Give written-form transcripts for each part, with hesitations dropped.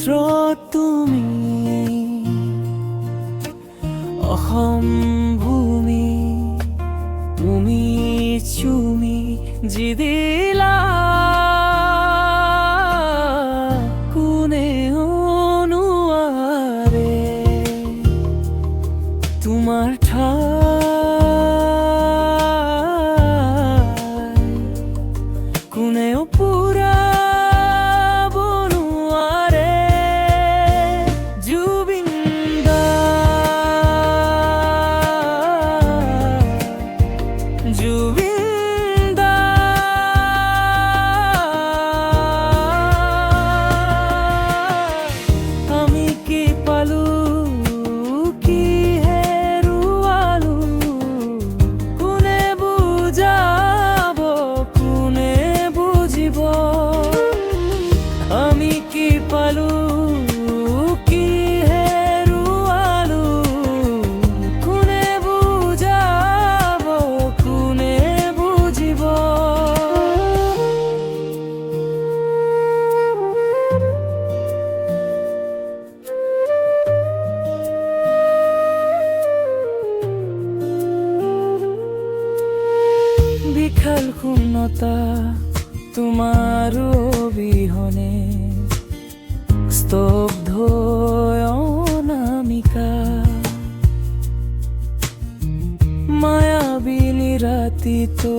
মাত্ৰ তুমি অসম ভূমি তুমি চুমি যি দিলা কোনেও নোৱাৰে তোমাৰ ঠাই কোনেও পুৰাব নোৱাৰে জুবিন দা জুবিন দা আমি কি পালো কি হেৰুৱালো কোনে বুজাব কোনে বুজিব আমি কি পালো কি হেৰুৱালো কোনে বুজাব কোনে বুজিব বিশাল শূন্যতা তোমাৰ অবিহনে স্তব্ধ অনামিকা মায়াবিনী ৰাতিটো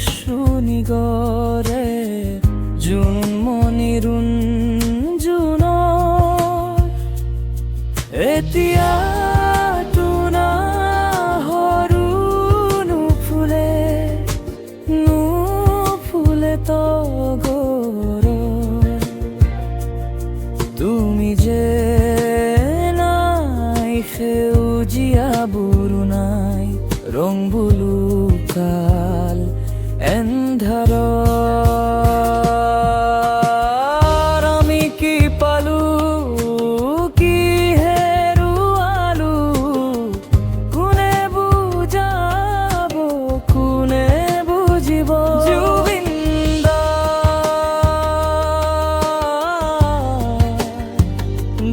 শুনিগৰে জোনমণি ৰুণ এতিয়া তুমি যে নাই সেউজীয়া বুৰু নাই ৰং বুলু কাল এন্ধাৰ আমি কি পালো কি হেৰুৱালো কোনে বুজাব কোনে বুজিব জুবিন দা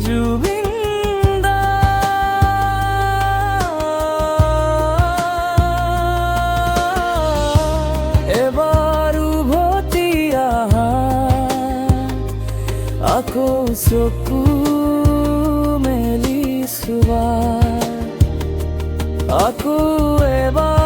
জুবিন দা এবাৰ উভতি আহা আকৌ চকু মেলি চোৱা আকৌ এবাৰ